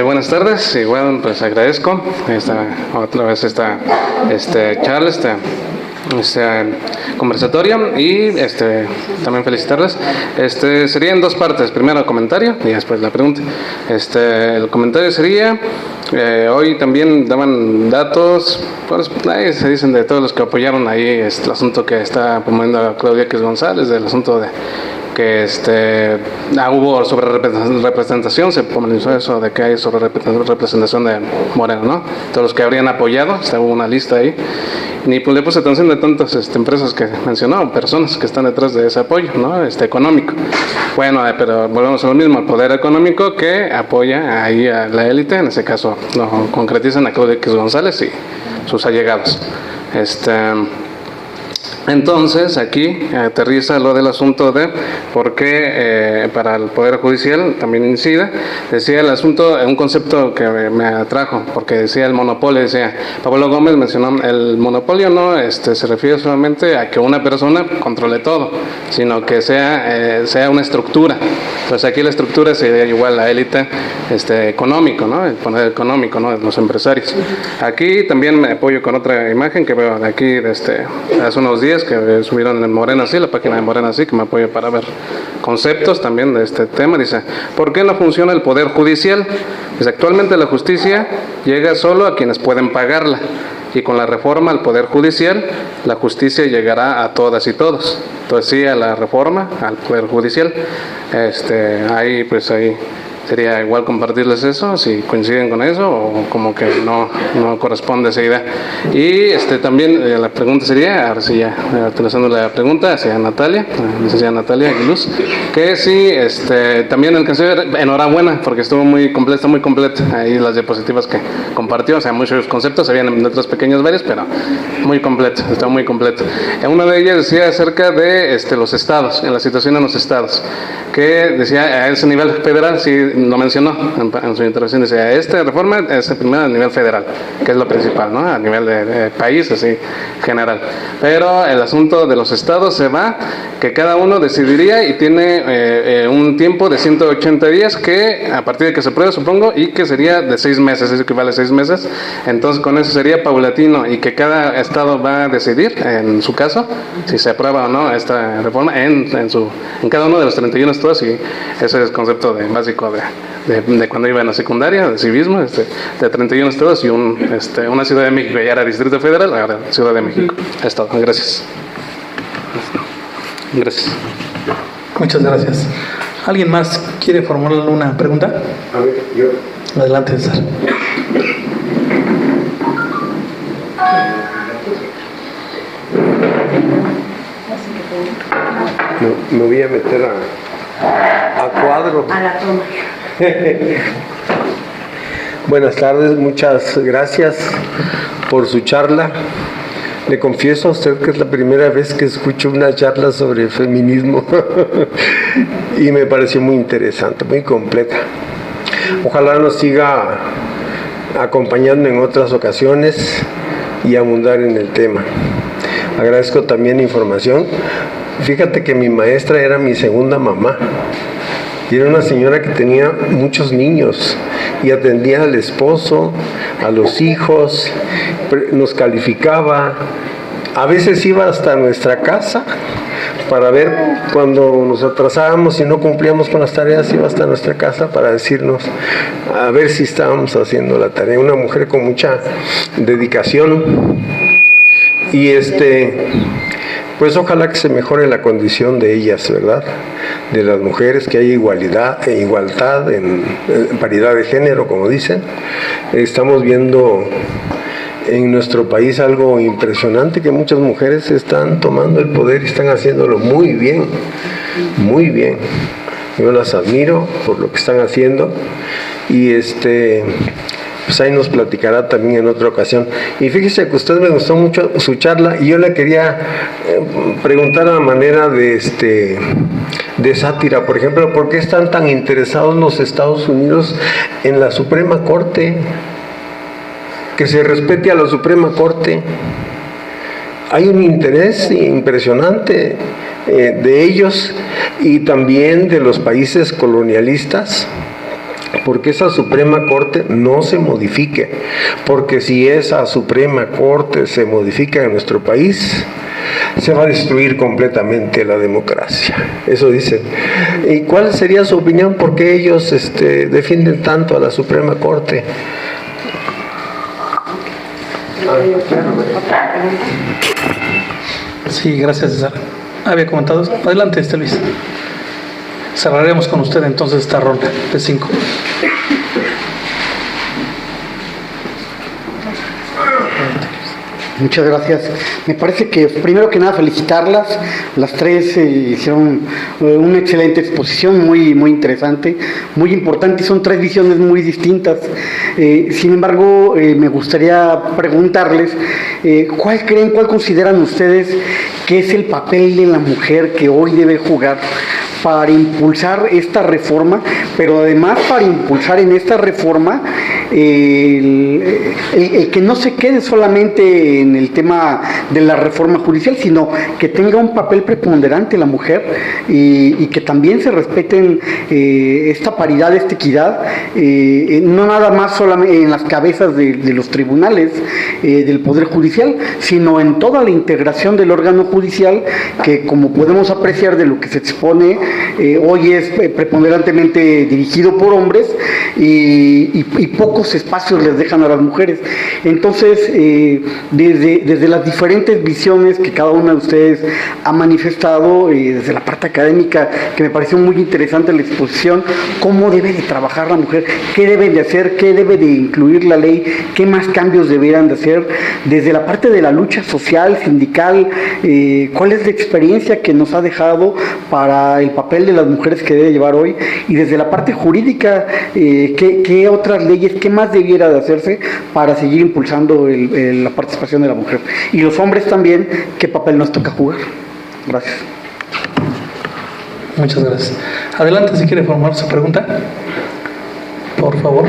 Buenas tardes, igual pues agradezco otra vez esta charla, conversatorio y también felicitarles. Sería en dos partes, primero el comentario y después la pregunta. El comentario sería, hoy también daban datos, pues ahí se dicen de todos los que apoyaron ahí el asunto que está promoviendo Claudia X González, del asunto de que hubo sobre representación, se comenzó eso de que hay sobre representación de Moreno, ¿no? Todos los que habrían apoyado, hubo una lista ahí, ni pues le puse atención de tantas empresas que mencionó, personas que están detrás de ese apoyo, ¿no? Económico. Bueno, pero volvemos a lo mismo, el poder económico que apoya ahí a la élite, en ese caso lo concretizan a Claudia X González y sus allegados. Entonces, aquí aterriza lo del asunto de por qué para el Poder Judicial también incide. Decía el asunto, un concepto que me atrajo, porque decía el monopolio, decía, Pablo Gómez mencionó, el monopolio no se refiere solamente a que una persona controle todo, sino que sea una estructura. Entonces aquí la estructura sería igual la élite económico, ¿no? El poder económico, ¿no? De los empresarios. Aquí también me apoyo con otra imagen que veo de aquí, hace unos días, que subieron en Morena Sí, la página de Morena Sí, que me apoyo para ver conceptos también de este tema. Dice, ¿por qué no funciona el Poder Judicial? Pues actualmente la justicia llega solo a quienes pueden pagarla, y con la reforma al Poder Judicial, la justicia llegará a todas y todos. Entonces sí, a la reforma, al Poder Judicial, ahí sería igual compartirles eso, si coinciden con eso o como que no corresponde esa idea. Y también la pregunta sería, ahora sí ya utilizando la pregunta hacia Natalia, licenciada Natalia Aguiluz, que sí, también alcancé a ver, enhorabuena, porque estuvo muy completa, está muy completa ahí las diapositivas que compartió, o sea, muchos conceptos, habían en letras pequeñas varias, pero muy completo, está muy completo. Una de ellas decía acerca de los estados, en la situación en los estados, que decía a ese nivel federal, sí, lo mencionó en su intervención, decía, esta reforma es primero a nivel federal, que es lo principal, ¿no? A nivel de país, así, general. Pero el asunto de los estados se va, que cada uno decidiría y tiene un tiempo de 180 días, que a partir de que se apruebe, supongo, y que sería de 6 meses, es equivale a 6 meses, entonces con eso sería paulatino, y que cada estado va a decidir, en su caso, si se aprueba o no esta reforma, en cada uno de los 31 estados, y ese es el concepto básico de cuando iba en la secundaria, de civismo, de 31 estados y una Ciudad de México, ya era Distrito Federal, ahora Ciudad de México. Estado. Gracias. Gracias. Muchas gracias. ¿Alguien más quiere formular una pregunta? A ver, yo. Adelante, César. Me voy a meter a cuadro. A la toma. Buenas tardes, muchas gracias por su charla. Le confieso a usted que es la primera vez que escucho una charla sobre feminismo y me pareció muy interesante, muy completa. Ojalá nos siga acompañando en otras ocasiones y abundar en el tema. Agradezco también la información. Fíjate que mi maestra era mi segunda mamá. Y era una señora que tenía muchos niños y atendía al esposo, a los hijos, nos calificaba. A veces iba hasta nuestra casa para ver cuando nos atrasábamos y no cumplíamos con las tareas, iba hasta nuestra casa para decirnos a ver si estábamos haciendo la tarea. Una mujer con mucha dedicación y pues ojalá que se mejore la condición de ellas, ¿verdad? De las mujeres, que haya igualdad en paridad de género, como dicen. Estamos viendo en nuestro país algo impresionante, que muchas mujeres están tomando el poder y están haciéndolo muy bien, muy bien. Yo las admiro por lo que están haciendo y pues ahí nos platicará también en otra ocasión. Y fíjese que a usted me gustó mucho su charla y yo le quería preguntar a manera de sátira, por ejemplo, ¿por qué están tan interesados los Estados Unidos en la Suprema Corte? Que se respete a la Suprema Corte. Hay un interés impresionante de ellos y también de los países colonialistas porque esa Suprema Corte no se modifique, porque si esa Suprema Corte se modifica en nuestro país, se va a destruir completamente la democracia. Eso dicen. ¿Y cuál sería su opinión? ¿Por qué ellos defienden tanto a la Suprema Corte? Sí, gracias, César. Había comentado. Adelante, Luis. Cerraremos con usted entonces esta ronda de 5. Muchas gracias. Me parece que, primero que nada, felicitarlas. Las tres hicieron una excelente exposición, muy interesante, muy importante, y son tres visiones muy distintas. Sin embargo, me gustaría preguntarles, ¿cuál consideran ustedes que es el papel de la mujer que hoy debe jugar para impulsar esta reforma, pero además para impulsar en esta reforma el que no se quede solamente en el tema de la reforma judicial, sino que tenga un papel preponderante la mujer y que también se respeten esta paridad, esta equidad, no nada más solamente en las cabezas de los tribunales del Poder Judicial, sino en toda la integración del órgano judicial, que, como podemos apreciar de lo que se expone, hoy es preponderantemente dirigido por hombres y pocos espacios les dejan a las mujeres. Entonces, desde las diferentes visiones que cada una de ustedes ha manifestado, desde la parte académica, que me pareció muy interesante la exposición, cómo debe de trabajar la mujer, qué debe de hacer, qué debe de incluir la ley, qué más cambios deberían de hacer, desde la parte de la lucha social, sindical, cuál es la experiencia que nos ha dejado para el papel de las mujeres que debe llevar hoy, y desde la parte jurídica, qué otras leyes, qué más debiera de hacerse para seguir impulsando la participación de la mujer. Y los hombres también, qué papel nos toca jugar. Gracias. Muchas gracias. Adelante, si quiere formular su pregunta, por favor.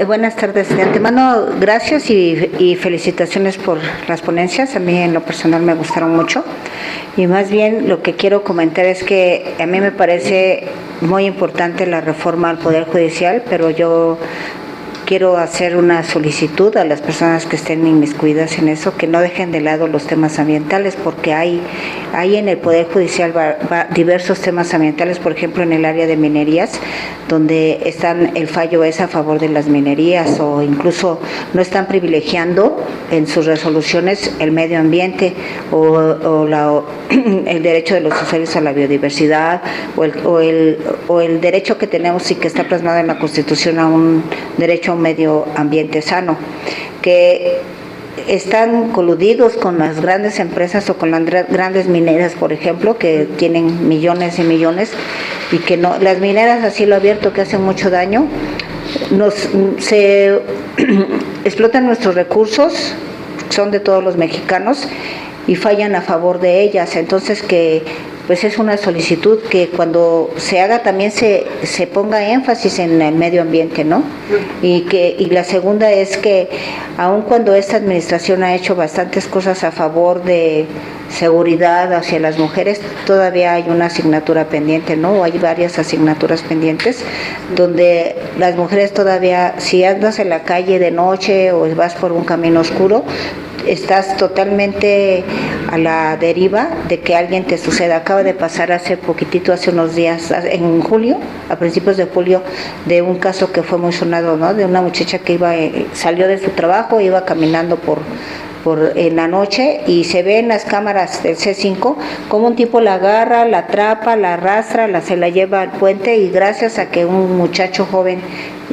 Buenas tardes. De antemano, gracias y felicitaciones por las ponencias. A mí en lo personal me gustaron mucho. Y más bien lo que quiero comentar es que a mí me parece muy importante la reforma al Poder Judicial, pero yo quiero hacer una solicitud a las personas que estén inmiscuidas en eso, que no dejen de lado los temas ambientales, porque hay en el Poder Judicial diversos temas ambientales, por ejemplo en el área de minerías, donde el fallo es a favor de las minerías, o incluso no están privilegiando en sus resoluciones el medio ambiente o el derecho de los usuarios a la biodiversidad, o el derecho que tenemos y que está plasmado en la Constitución a un derecho a un medio ambiente sano, que están coludidos con las grandes empresas o con las grandes mineras, por ejemplo, que tienen millones y millones, y que no, las mineras a cielo abierto, que hacen mucho daño, se explotan nuestros recursos, son de todos los mexicanos, y fallan a favor de ellas. Entonces, que pues es una solicitud que cuando se haga también se ponga énfasis en el medio ambiente, ¿no? Y la segunda es que aun cuando esta administración ha hecho bastantes cosas a favor de seguridad hacia las mujeres, todavía hay una asignatura pendiente, ¿no? O hay varias asignaturas pendientes donde las mujeres todavía, si andas en la calle de noche o vas por un camino oscuro, estás totalmente a la deriva de que alguien te suceda. Acaba de pasar hace unos días, en julio, a principios de julio, de un caso que fue muy sonado, ¿no? De una muchacha que salió de su trabajo, iba caminando en la noche, y se ve en las cámaras del C5 como un tipo la agarra, la atrapa, la arrastra, se la lleva al puente, y gracias a que un muchacho joven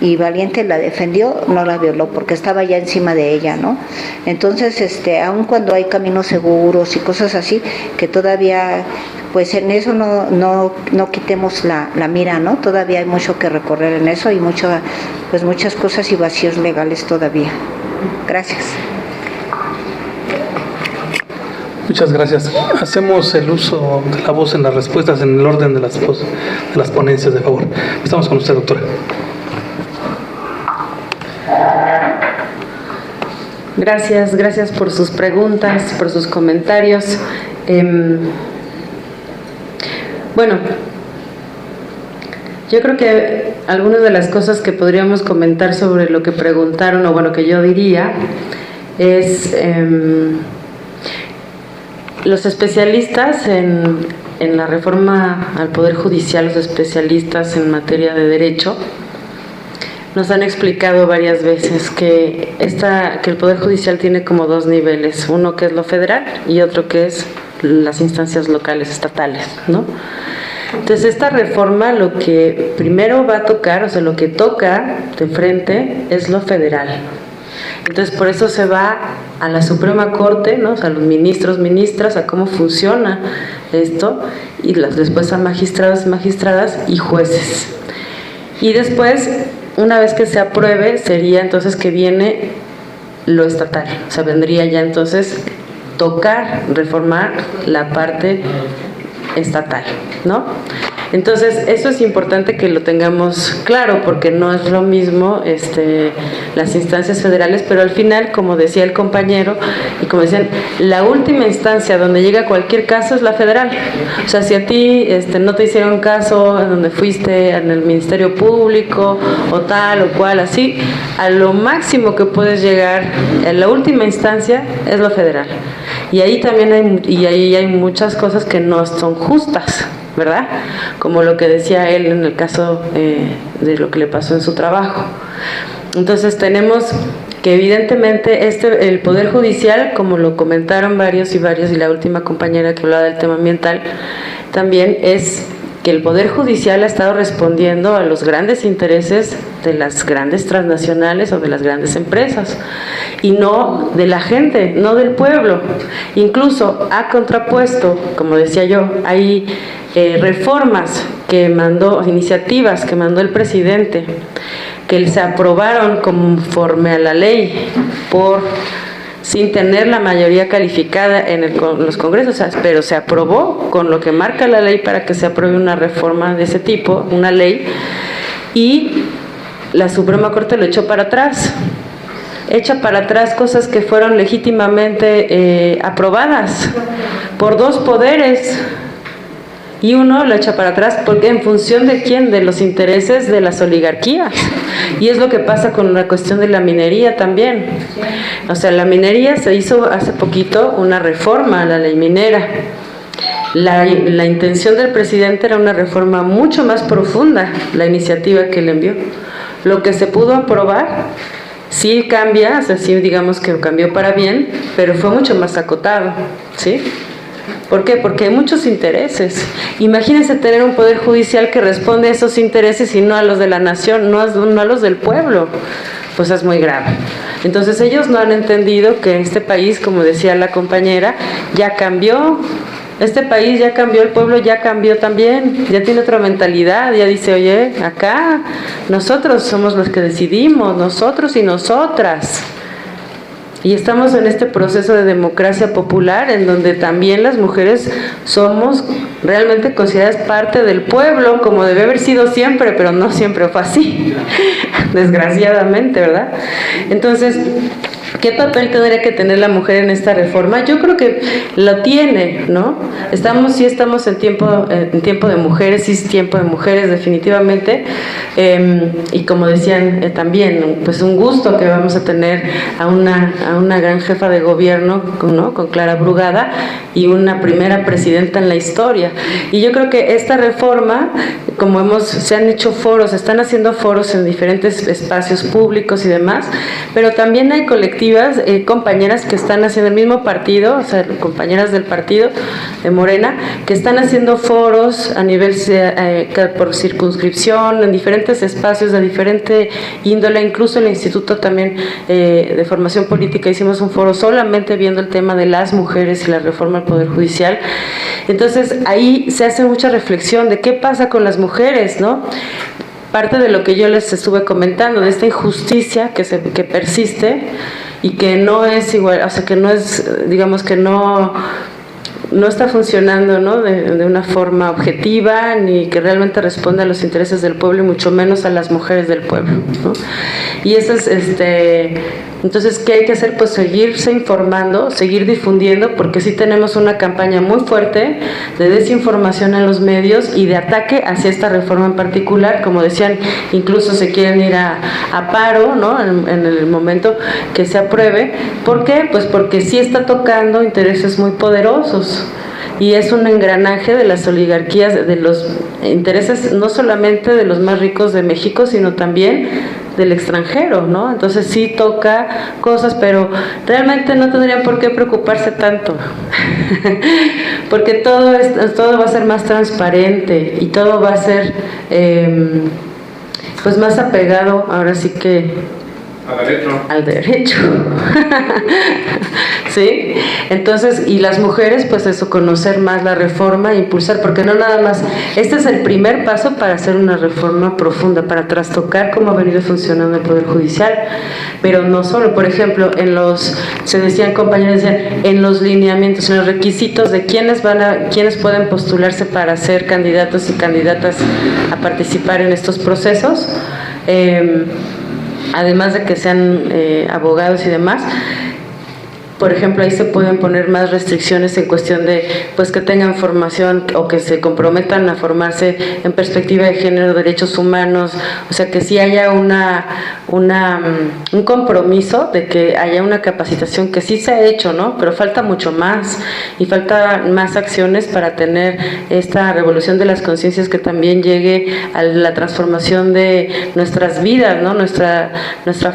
y valiente la defendió, no la violó, porque estaba ya encima de ella, ¿no? Entonces, aun cuando hay caminos seguros y cosas así, que todavía, pues en eso no quitemos la mira, ¿no? Todavía hay mucho que recorrer en eso, y muchas cosas y vacíos legales todavía. Gracias. Muchas gracias. Hacemos el uso de la voz en las respuestas en el orden de las ponencias, de favor. Estamos con usted, doctora. Gracias por sus preguntas, por sus comentarios. Bueno, yo creo que algunas de las cosas que podríamos comentar sobre lo que preguntaron, o bueno, que yo diría, es los especialistas en la reforma al Poder Judicial, los especialistas en materia de derecho, nos han explicado varias veces que el Poder Judicial tiene como dos niveles, uno que es lo federal y otro que es las instancias locales, estatales, ¿no? Entonces esta reforma lo que primero va a tocar, o sea, lo que toca de frente es lo federal. Entonces por eso se va a la Suprema Corte, ¿no? O sea, los ministros, ministras, a cómo funciona esto, y después a magistrados, magistradas y jueces. Y después, una vez que se apruebe, sería entonces que viene lo estatal, o sea, vendría ya entonces tocar, reformar la parte estatal, ¿no? Entonces, eso es importante que lo tengamos claro, porque no es lo mismo las instancias federales, pero al final, como decía el compañero, y como decían, la última instancia donde llega cualquier caso es la federal. O sea, si a ti no te hicieron caso en donde fuiste en el Ministerio Público, o tal o cual, así, a lo máximo que puedes llegar en la última instancia es lo federal. Y ahí también hay muchas cosas que no son justas, ¿verdad? Como lo que decía él en el caso de lo que le pasó en su trabajo. Entonces tenemos que evidentemente el Poder Judicial, como lo comentaron varios y la última compañera que hablaba del tema ambiental, también es que el Poder Judicial ha estado respondiendo a los grandes intereses de las grandes transnacionales o de las grandes empresas, y no de la gente, no del pueblo. Incluso ha contrapuesto, como decía yo, hay reformas que mandó, iniciativas que mandó el presidente, que se aprobaron conforme a la ley sin tener la mayoría calificada en los congresos, o sea, pero se aprobó con lo que marca la ley para que se apruebe una reforma de ese tipo, una ley, y la Suprema Corte lo echó para atrás. Echa para atrás cosas que fueron legítimamente aprobadas por dos poderes, y uno lo echa para atrás porque en función de quién, de los intereses de las oligarquías. Y es lo que pasa con la cuestión de la minería también. O sea, la minería, se hizo hace poquito una reforma a la ley minera. La intención del presidente era una reforma mucho más profunda, la iniciativa que él envió. Lo que se pudo aprobar sí cambia, o sea, sí digamos que cambió para bien, pero fue mucho más acotado, ¿sí? ¿Por qué? Porque hay muchos intereses. Imagínense tener un poder judicial que responde a esos intereses y no a los de la nación, no a los del pueblo. Pues es muy grave. Entonces ellos no han entendido que este país, como decía la compañera, ya cambió. Este país ya cambió, el pueblo ya cambió también, ya tiene otra mentalidad, ya dice, oye, acá nosotros somos los que decidimos, nosotros y nosotras. Y estamos en este proceso de democracia popular en donde también las mujeres somos realmente consideradas parte del pueblo, como debe haber sido siempre, pero no siempre fue así, desgraciadamente, ¿verdad? Entonces, ¿qué papel tendría que tener la mujer en esta reforma? Yo creo que lo tiene, ¿no? Sí estamos en tiempo de mujeres, sí es tiempo de mujeres definitivamente, y como decían también, pues un gusto que vamos a tener a una gran jefa de gobierno, ¿no? Con Clara Brugada, y una primera presidenta en la historia. Y yo creo que esta reforma, como se han hecho foros, están haciendo foros en diferentes espacios públicos y demás, pero también hay colectivas, compañeras que están haciendo el mismo partido, o sea, compañeras del partido de Morena, que están haciendo foros a nivel por circunscripción, en diferentes espacios de diferente índole. Incluso el Instituto también de Formación Política hicimos un foro solamente viendo el tema de las mujeres y la reforma al Poder Judicial. Entonces ahí se hace mucha reflexión de qué pasa con las mujeres, ¿no? Parte de lo que yo les estuve comentando, de esta injusticia que persiste y que no es igual, o sea, que no es, digamos que no está funcionando, ¿no? de una forma objetiva, ni que realmente responda a los intereses del pueblo, y mucho menos a las mujeres del pueblo, ¿no? Y eso es Entonces, ¿qué hay que hacer? Pues seguirse informando, seguir difundiendo, porque sí tenemos una campaña muy fuerte de desinformación en los medios y de ataque hacia esta reforma en particular. Como decían, incluso se quieren ir a paro, ¿no? En el momento que se apruebe. ¿Por qué? Pues porque sí está tocando intereses muy poderosos. Y es un engranaje de las oligarquías, de los intereses no solamente de los más ricos de México, sino también del extranjero, ¿no? Entonces sí toca cosas, pero realmente no tendrían por qué preocuparse tanto, porque todo va a ser más transparente y todo va a ser pues más apegado, ahora sí que al derecho. ¿Sí? Entonces, y las mujeres, pues eso, conocer más la reforma, impulsar, porque no nada más, este es el primer paso para hacer una reforma profunda, para trastocar cómo ha venido funcionando el Poder Judicial, pero no solo, por ejemplo, se decían compañeros, en los lineamientos, en los requisitos de quiénes pueden postularse para ser candidatos y candidatas a participar en estos procesos, además de que sean abogados y demás. Por ejemplo, ahí se pueden poner más restricciones en cuestión de pues que tengan formación o que se comprometan a formarse en perspectiva de género, derechos humanos, o sea, que sí haya un compromiso de que haya una capacitación que sí se ha hecho, ¿no? Pero falta mucho más y falta más acciones para tener esta revolución de las conciencias que también llegue a la transformación de nuestras vidas, ¿no? Nuestra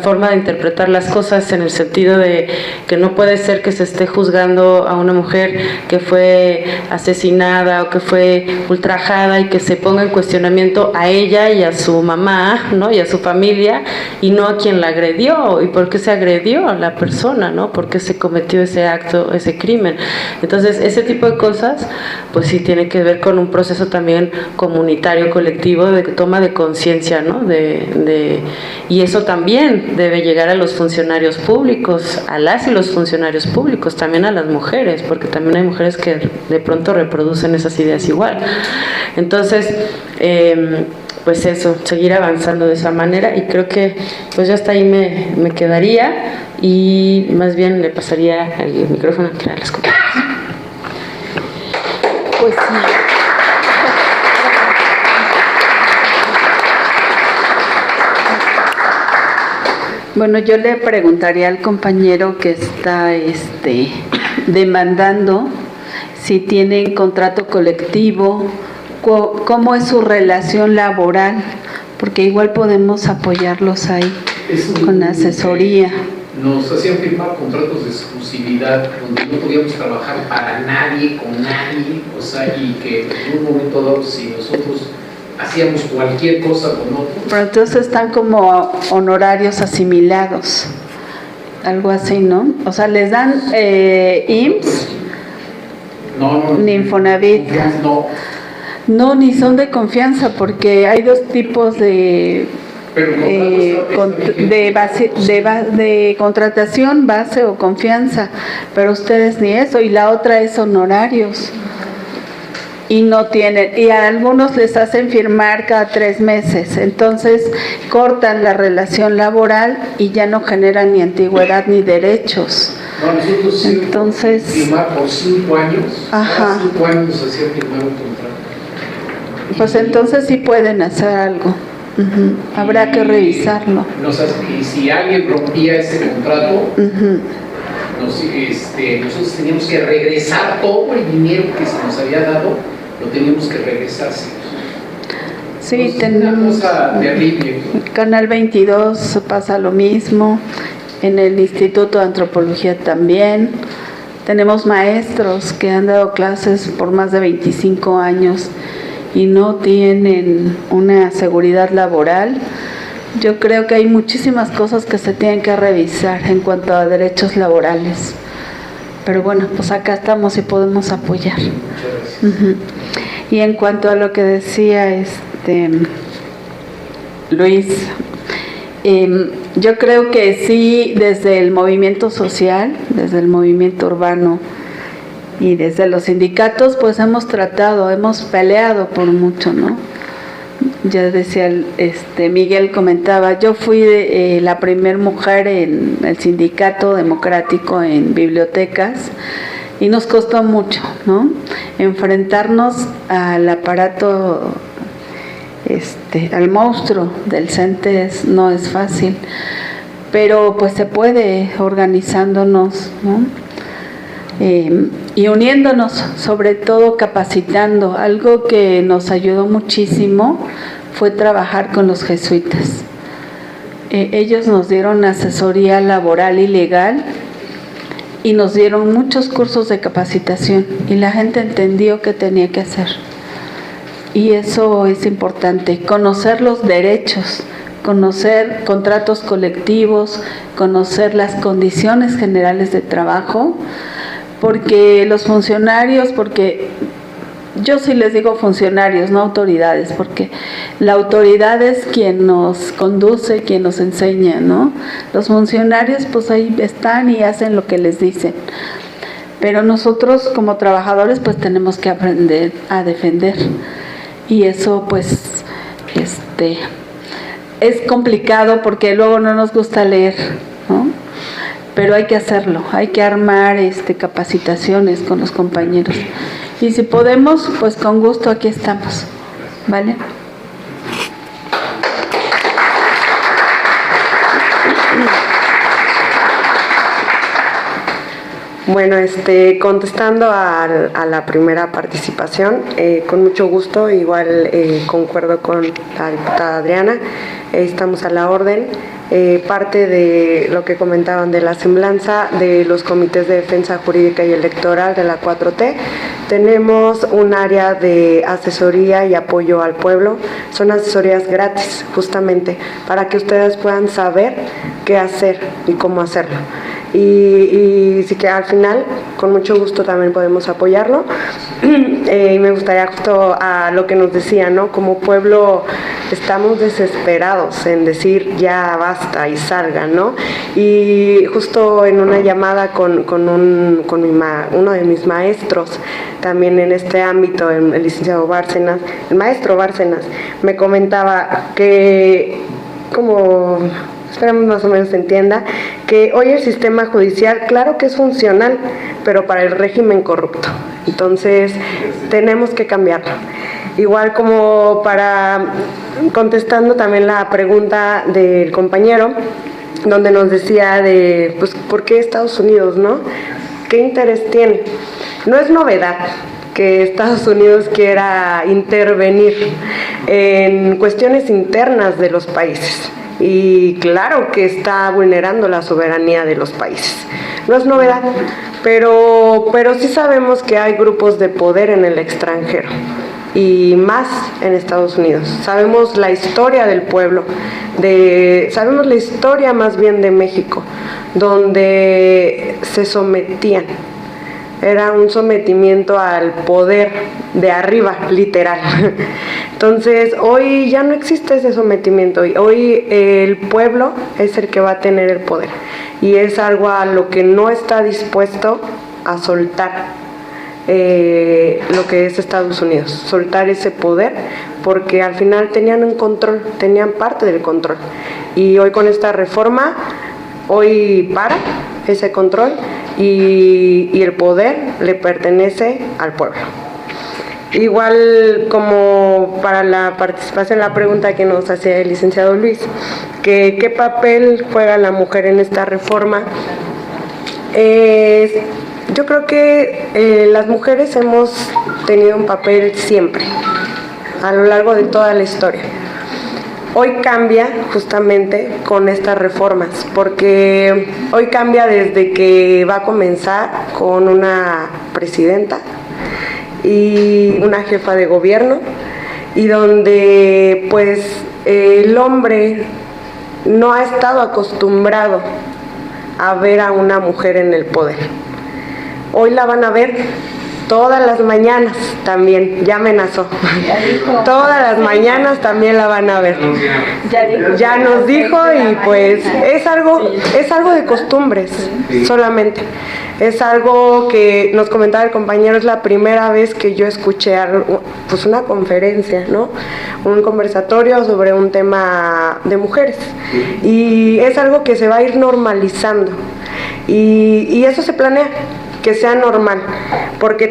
forma de interpretar las cosas, en el sentido de que no puede ser que se esté juzgando a una mujer que fue asesinada o que fue ultrajada y que se ponga en cuestionamiento a ella y a su mamá, ¿no? Y a su familia, y no a quien la agredió. ¿Y por qué se agredió a la persona, ¿no? ¿Por qué se cometió ese acto, ese crimen? Entonces, ese tipo de cosas, pues sí tiene que ver con un proceso también comunitario, colectivo, de toma de conciencia, ¿no? Y eso también debe llegar a los funcionarios públicos, a las y los funcionarios públicos, también a las mujeres, porque también hay mujeres que de pronto reproducen esas ideas igual. Entonces, pues eso, seguir avanzando de esa manera, y creo que pues ya hasta ahí me quedaría, y más bien le pasaría el micrófono a las compañeras. Pues sí. Bueno, yo le preguntaría al compañero que está demandando si tienen contrato colectivo, cómo es su relación laboral, porque igual podemos apoyarlos ahí con asesoría. Nos hacían firmar contratos de exclusividad donde no podíamos trabajar para nadie, con nadie, o sea, y que en un momento dado, si nosotros hacíamos cualquier cosa con otros. Pero entonces están como honorarios asimilados, algo así, ¿no? O sea, les dan IMSS, ni Infonavit. No, ni son de confianza, porque hay dos tipos de contratación, base o confianza, pero ustedes ni eso, y la otra es honorarios. Y no tienen, y a algunos les hacen firmar cada 3 meses, entonces cortan la relación laboral y ya no generan ni antigüedad ni derechos. No, nosotros sí, entonces, firmar por 5 años, ajá. 5 años nos hacían firmar un contrato. Pues entonces sí pueden hacer algo. Habrá que revisarlo. Y si alguien rompía ese contrato, nosotros teníamos que regresar todo el dinero que se nos había dado, lo teníamos que regresar. Sí, entonces, tenemos una cosa terrible. Canal 22 pasa lo mismo, en el Instituto de Antropología también. Tenemos maestros que han dado clases por más de 25 años y no tienen una seguridad laboral. Yo creo que hay muchísimas cosas que se tienen que revisar en cuanto a derechos laborales. Pero bueno, pues acá estamos y podemos apoyar. Y en cuanto a lo que decía Luis, yo creo que sí, desde el movimiento social, desde el movimiento urbano y desde los sindicatos, pues hemos peleado por mucho, ¿no? Ya decía, Miguel comentaba, yo fui la primer mujer en el sindicato democrático en bibliotecas y nos costó mucho, ¿no? Enfrentarnos al aparato, al monstruo del CENTES no es fácil, pero pues se puede organizándonos, ¿no? Y uniéndonos, sobre todo capacitando. Algo que nos ayudó muchísimo fue trabajar con los jesuitas. Ellos nos dieron asesoría laboral y legal y nos dieron muchos cursos de capacitación y la gente entendió qué tenía que hacer. Y eso es importante, conocer los derechos, conocer contratos colectivos, conocer las condiciones generales de trabajo, porque los funcionarios, porque yo sí les digo funcionarios, no autoridades, porque la autoridad es quien nos conduce, quien nos enseña, ¿no? Los funcionarios pues ahí están y hacen lo que les dicen, pero nosotros como trabajadores pues tenemos que aprender a defender, y eso pues es complicado porque luego no nos gusta leer, ¿no? Pero hay que hacerlo, hay que armar capacitaciones con los compañeros. Y si podemos, pues con gusto aquí estamos, ¿vale? Bueno, contestando a la primera participación, con mucho gusto, igual concuerdo con la diputada Adriana, estamos a la orden. Parte de lo que comentaban de la semblanza de los comités de defensa jurídica y electoral de la 4T, tenemos un área de asesoría y apoyo al pueblo. Son asesorías gratis, justamente, para que ustedes puedan saber qué hacer y cómo hacerlo. Y sí que al final, con mucho gusto también podemos apoyarlo. Y me gustaría justo a lo que nos decía, ¿no? Como pueblo estamos desesperados en decir ya basta y salgan, ¿no? Y justo en una llamada con uno de mis maestros, también en este ámbito, el licenciado Bárcenas, el maestro Bárcenas, me comentaba que, como esperamos más o menos se entienda, que hoy el sistema judicial, claro que es funcional, pero para el régimen corrupto. Entonces, tenemos que cambiarlo. Igual como contestando también la pregunta del compañero, donde nos decía de, pues, ¿por qué Estados Unidos, no? ¿Qué interés tiene? No es novedad que Estados Unidos quiera intervenir en cuestiones internas de los países. Y claro que está vulnerando la soberanía de los países. No es novedad, pero sí sabemos que hay grupos de poder en el extranjero y más en Estados Unidos. Sabemos la historia del pueblo, sabemos la historia más bien de México, donde se sometían. Era un sometimiento al poder de arriba, literal. Entonces, hoy ya no existe ese sometimiento. Hoy el pueblo es el que va a tener el poder. Y es algo a lo que no está dispuesto a soltar lo que es Estados Unidos. Soltar ese poder, porque al final tenían un control, tenían parte del control. Y hoy con esta reforma, hoy para ese control y el poder le pertenece al pueblo. Igual como para la participación, la pregunta que nos hacía el licenciado Luis, que ¿qué papel juega la mujer en esta reforma? Yo creo que las mujeres hemos tenido un papel siempre, a lo largo de toda la historia. Hoy cambia justamente con estas reformas, porque hoy cambia desde que va a comenzar con una presidenta y una jefa de gobierno, y donde pues el hombre no ha estado acostumbrado a ver a una mujer en el poder. Hoy la van a ver Todas las mañanas también, ya amenazó. Todas las mañanas también la van a ver. Ya nos dijo y pues es algo de costumbres solamente. Es algo que nos comentaba el compañero, es la primera vez que yo escuché pues una conferencia, ¿no? Un conversatorio sobre un tema de mujeres. Y es algo que se va a ir normalizando. Y eso se planea, que sea normal, porque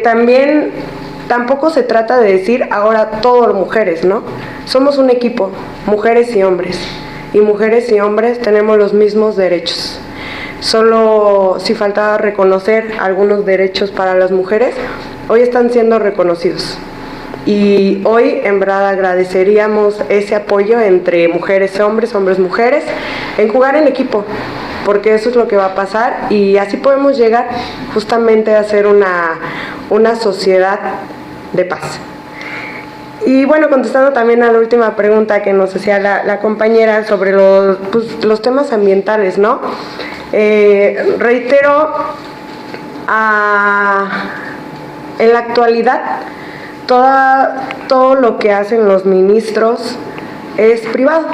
tampoco se trata de decir ahora todos mujeres, ¿no? Somos un equipo, mujeres y hombres tenemos los mismos derechos. Solo si faltaba reconocer algunos derechos para las mujeres, hoy están siendo reconocidos. Y hoy en verdad agradeceríamos ese apoyo entre mujeres, hombres, mujeres, en jugar en equipo, porque eso es lo que va a pasar y así podemos llegar justamente a ser una sociedad de paz. Y bueno, contestando también a la última pregunta que nos hacía la compañera sobre los temas ambientales, ¿no? Reitero, en la actualidad todo lo que hacen los ministros es privado.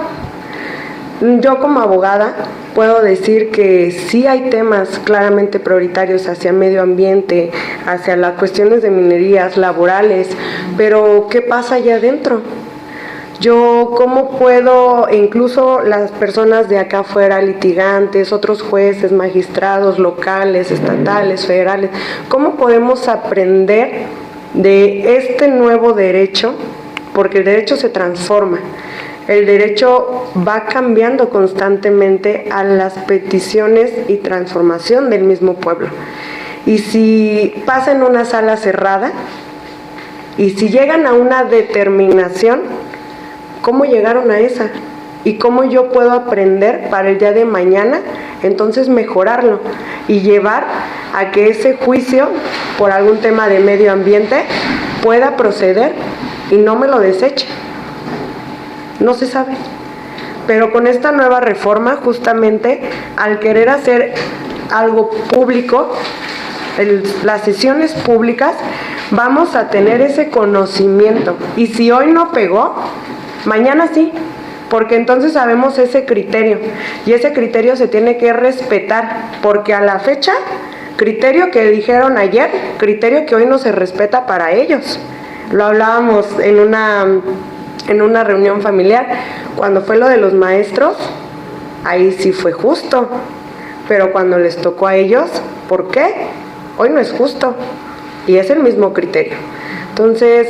Yo como abogada puedo decir que sí hay temas claramente prioritarios hacia medio ambiente, hacia las cuestiones de minerías laborales, pero ¿qué pasa allá adentro? Yo, ¿cómo puedo, incluso las personas de acá afuera, litigantes, otros jueces, magistrados locales, estatales, federales, cómo podemos aprender de este nuevo derecho? Porque el derecho se transforma. El derecho va cambiando constantemente a las peticiones y transformación del mismo pueblo. Y si pasa en una sala cerrada, y si llegan a una determinación, ¿cómo llegaron a esa? ¿Y cómo yo puedo aprender para el día de mañana, entonces mejorarlo y llevar a que ese juicio por algún tema de medio ambiente pueda proceder y no me lo deseche? No se sabe. Pero con esta nueva reforma, justamente, al querer hacer algo público, las sesiones públicas, vamos a tener ese conocimiento. Y si hoy no pegó, mañana sí, porque entonces sabemos ese criterio. Y ese criterio se tiene que respetar, porque a la fecha, criterio que dijeron ayer, criterio que hoy no se respeta para ellos. Lo hablábamos en una reunión familiar, cuando fue lo de los maestros, ahí sí fue justo, pero cuando les tocó a ellos, ¿por qué? Hoy no es justo, y es el mismo criterio. Entonces,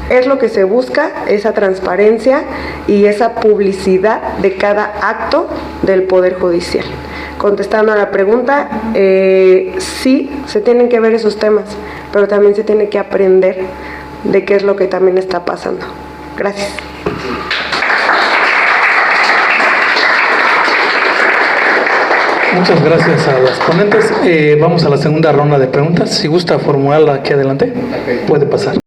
es lo que se busca, esa transparencia y esa publicidad de cada acto del Poder Judicial. Contestando a la pregunta, sí, se tienen que ver esos temas, pero también se tiene que aprender de qué es lo que también está pasando. Gracias. Muchas gracias a las ponentes. Vamos a la segunda ronda de preguntas. Si gusta formularla aquí adelante, puede pasar.